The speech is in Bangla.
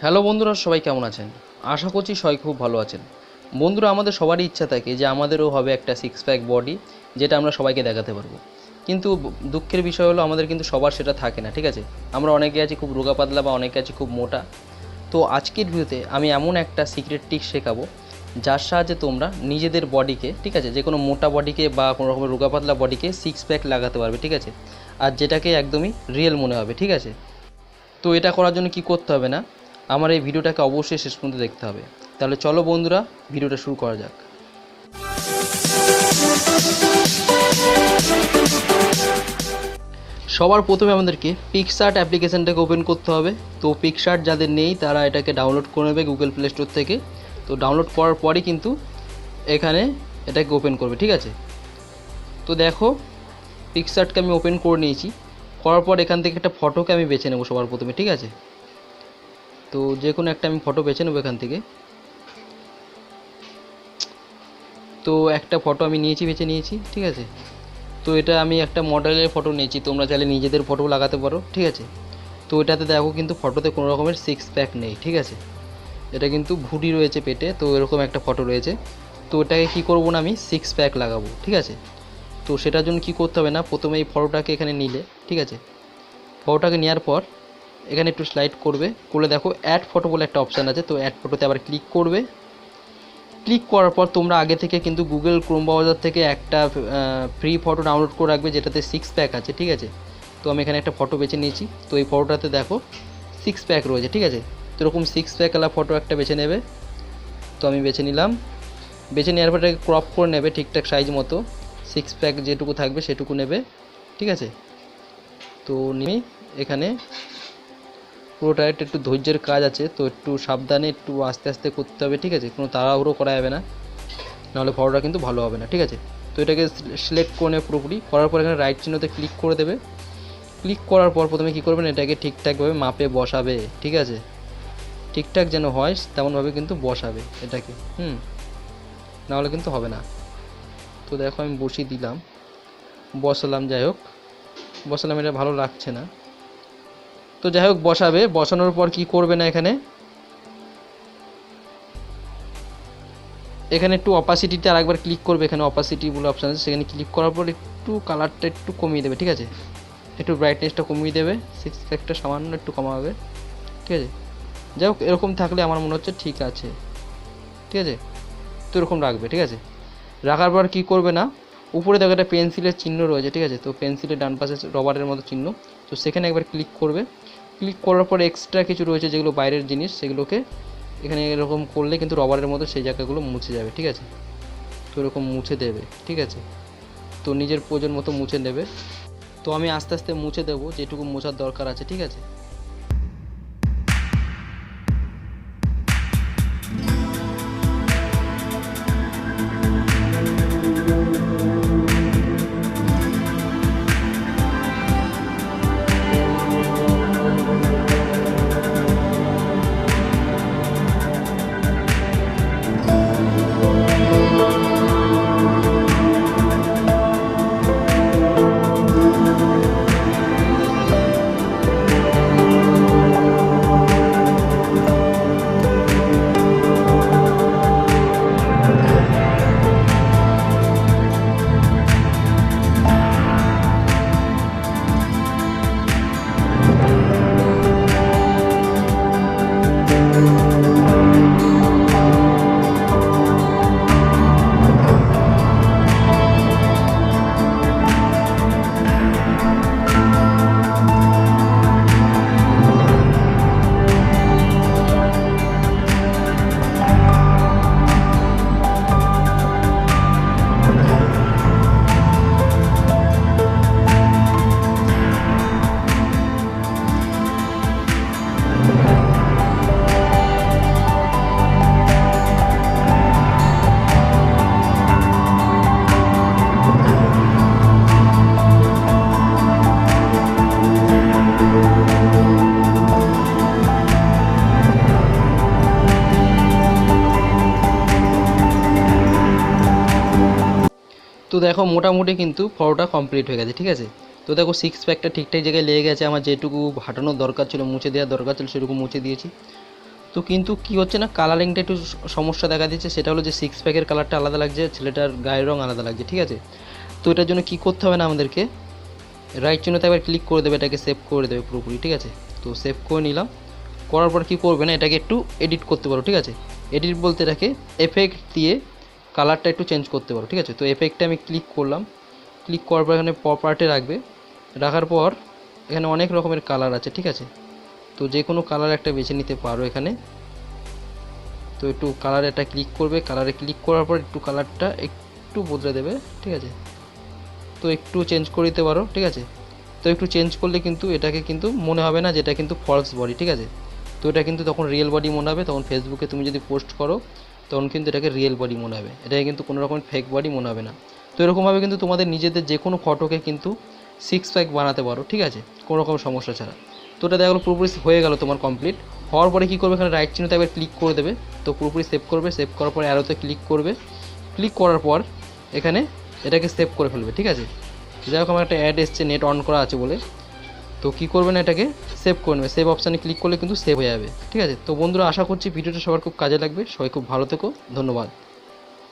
হ্যালো বন্ধুরা, সবাই কেমন আছেন? আশা করছি সবাই খুব ভালো আছেন। বন্ধুরা, আমাদের সবারই ইচ্ছা থাকে যে আমাদেরও হবে একটা সিক্স প্যাক বডি, যেটা আমরা সবাইকে দেখাতে পারবো। কিন্তু দুঃখের বিষয় হলো আমাদের কিন্তু সবার সেটা থাকে না, ঠিক আছে? আমরা অনেকে আছি খুব রোগা পাতলা বা অনেকে আছি খুব মোটা। তো আজকের ভিডিওতে আমি এমন একটা সিক্রেট টিপ শেখাবো যার সাহায্যে তোমরা নিজেদের বডিকে, ঠিক আছে, যে কোনো মোটা বডিকে বা কোনো রকমের রোগা পাতলা বডিকে সিক্স প্যাক লাগাতে পারবে, ঠিক আছে? আর যেটাকে একদমই রিয়েল মনে হবে, ঠিক আছে? তো এটা করার জন্য কি করতে হবে না, আমার এই ভিডিওটাকে অবশ্যই শেষ পর্যন্ত দেখতে হবে। তাহলে চলো বন্ধুরা, ভিডিওটা শুরু করা যাক। সবার প্রথমে আমাদেরকে পিকসার্ট অ্যাপ্লিকেশানটাকে ওপেন করতে হবে। তো পিকসার্ট যাদের নেই তারা এটাকে ডাউনলোড করে নেবে গুগল প্লে স্টোর থেকে। তো ডাউনলোড করার পরই কিন্তু এখানে এটাকে ওপেন করবে, ঠিক আছে? তো দেখো, পিকসার্টকে আমি ওপেন করে নিয়েছি। করার পর এখান থেকে একটা ফটোকে আমি বেছে নেবো সবার প্রথমে, ঠিক আছে? তো যে কোনো একটা আমি ফটো বেছে নেবো এখান থেকে। তো একটা ফটো আমি বেছে নিয়েছি, ঠিক আছে? তো এটা আমি একটা মডেলের ফটো নিয়েছি, তোমরা চাইলে নিজেদের ফটো লাগাতে পারো, ঠিক আছে? তো এটাতে দেখো কিন্তু ফটোতে কোনো রকমের সিক্স প্যাক নেই, ঠিক আছে? এটা কিন্তু ভুঁড়ি রয়েছে পেটে, তো এরকম একটা ফটো রয়েছে। তো এটাকে কী করবো না, আমি সিক্স প্যাক লাগাবো, ঠিক আছে? তো সেটার জন্য কী করতে হবে না, প্রথমে এই ফটোটাকে এখানে নিলে, ঠিক আছে? ফটোটাকে নেওয়ার পর এখানে একটু স্লাইড করলে দেখো অ্যাড ফটো বলে একটা অপশান আছে। তো অ্যাড ফটোতে আবার ক্লিক করবে। ক্লিক করার পর তোমরা আগে থেকে কিন্তু গুগল ক্রোম ব্রাউজার থেকে একটা ফ্রি ফটো ডাউনলোড করে রাখবে যেটাতে সিক্স প্যাক আছে, ঠিক আছে? তো আমি এখানে একটা ফটো বেছে নিয়েছি। তো এই ফটোটাতে দেখো সিক্স প্যাক রয়েছে, ঠিক আছে? তো এরকম সিক্স প্যাকওয়ালা ফটো একটা বেছে নেবে। তো আমি বেছে নিলাম। বেছে নেওয়ার পর এটাকে ক্রপ করে নেবে ঠিকঠাক সাইজ মতো। সিক্স প্যাক যেটুকু থাকবে সেটুকু নেবে, ঠিক আছে? তো নিয়ে এখানে পুরোটা একটু ধৈর্যের কাজ আছে, তো একটু সাবধানে একটু আস্তে আস্তে করতে হবে, ঠিক আছে? কোনো তাড়াহুড়ো করা যাবে না, নাহলে ফটোটা কিন্তু ভালো হবে না, ঠিক আছে? তো এটাকে সিলেক্ট করে নেবে পুরোপুরি। করার পর এখানে রাইট চিহ্নতে ক্লিক করে দেবে। ক্লিক করার পর প্রথমে কী করবেন, এটাকে ঠিকঠাকভাবে মাপে বসাবে, ঠিক আছে? ঠিকঠাক যেন হয় তেমনভাবে কিন্তু বসাবে এটাকে, নাহলে কিন্তু হবে না। তো দেখো আমি বসিয়ে দিলাম, বসালাম, যাই হোক বসালাম, এটা ভালো লাগছে না। তো যাই হোক বসাবে, বসানোর পর কি করবে না, এখানে এখানে একটু অপাসিটিতে আরেকবার ক্লিক করবে। এখানে অপাসিটি বলে অপশান আছে, সেখানে ক্লিক করার পর একটু কালারটা একটু কমিয়ে দেবে, ঠিক আছে? একটু ব্রাইটনেসটা কমিয়ে দেবে, সিক্স প্যাকটা সামান্য একটু কমাবে, ঠিক আছে? যাই হোক এরকম থাকলে আমার মনে হচ্ছে ঠিক আছে, ঠিক আছে? তো এরকম রাখবে, ঠিক আছে? রাখার পর কী করবে না, উপরে দেখো একটা পেন্সিলের চিহ্ন রয়েছে, ঠিক আছে? তো পেন্সিলের ডান পাশে রবারের মতো চিহ্ন, তো সেখানে একবার ক্লিক করবে। ক্লিক করার পর এক্সট্রা কিছু রয়েছে যেগুলো বাইরের জিনিস, সেগুলোকে এখানে এরকম করলে কিন্তু রবারের মতো সেই জায়গাগুলো মুছে যাবে, ঠিক আছে? তো এরকম মুছে দেবে, ঠিক আছে? তো নিজের প্রয়োজন মতো মুছে নেবে। তো আমি আস্তে আস্তে মুছে দেবো যেটুকু মোছার দরকার আছে, ঠিক আছে? তো দেখো মোটামুটি কিন্তু ফটোটা কমপ্লিট হয়ে গেছে, ঠিক আছে? তো দেখো সিক্স প্যাকটা ঠিকঠাক জায়গায় লেগে গেছে। আমার যেটুকু হাঁটানোর দরকার ছিল, মুছে দেওয়ার দরকার ছিল, সেটুকু মুছে দিয়েছি। তো কিন্তু কি হচ্ছে না, কালারিংটা একটু সমস্যা দেখা দিচ্ছে। সেটা হলো যে সিক্স প্যাকের কালারটা আলাদা লাগছে, ছেলেটার গায়ের রং আলাদা লাগছে, ঠিক আছে। তো এটার জন্য কি করতে হবে না, আমাদেরকে রাইট চিহ্নতে একবার ক্লিক করে দেবে, এটাকে সেভ করে দেবে পুরোপুরি, ঠিক আছে। তো সেভ করে নিলাম। করার পর কী করবে না, এটাকে একটু এডিট করতে পারো, ঠিক আছে। এডিট বলতে এটাকে এফেক্ট দিয়ে কালারটা একটু চেঞ্জ করতে পারো, ঠিক আছে। তো এফেক্টে আমি ক্লিক করলাম। ক্লিক করার পর এখানে প্রপার্টি রাখবে, রাখার পর এখানে অনেক রকমের কালার আছে, ঠিক আছে। তো যে কোনো কালার একটা বেছে নিতে পারো এখানে। তো একটু কালারে একটা ক্লিক করবে, কালারে ক্লিক করার পর একটু কালারটা একটু বদলে দেবে, ঠিক আছে। তো একটু চেঞ্জ করে দিতে পারো, ঠিক আছে। তো একটু চেঞ্জ করলে কিন্তু এটাকে কিন্তু মনে হবে না যে এটা কিন্তু ফলস বডি, ঠিক আছে। তো এটা কিন্তু তখন রিয়েল বডি মনে হবে। তখন ফেসবুকে তুমি যদি পোস্ট করো তখন কিন্তু এটাকে রিয়েল বডি মনে হবে, এটাকে কিন্তু কোনো রকমের ফেক বডি মনে হবে না। তো এরকমভাবে কিন্তু তোমাদের নিজেদের যে কোনো ফটোকে কিন্তু সিক্স প্যাক বানাতে পারো, ঠিক আছে, কোনো রকম সমস্যা ছাড়া। তো এটা দেখা গেলো পুরোপুরি হয়ে গেল তোমার কমপ্লিট। হওয়ার পরে কী করবে, এখানে রাইট চিহ্নতে একবার ক্লিক করে দেবে। তো পুরোপুরি সেভ করবে, সেভ করার পর অ্যারোতে ক্লিক করবে। ক্লিক করার পর এখানে এটাকে সেভ করে ফেলবে, ঠিক আছে। যাই হোক, আমার একটা অ্যাড এসছে নেট অন করা আছে বলে। তো কী করবে না, এটাকে সেভ করে নেবে। সেভ অপশানে ক্লিক করলে কিন্তু সেভ হয়ে যাবে, ঠিক আছে। তো বন্ধুরা, আশা করছি ভিডিওটা সবার খুব কাজে লাগবে। সবাই খুব ভালো থেকো, ধন্যবাদ।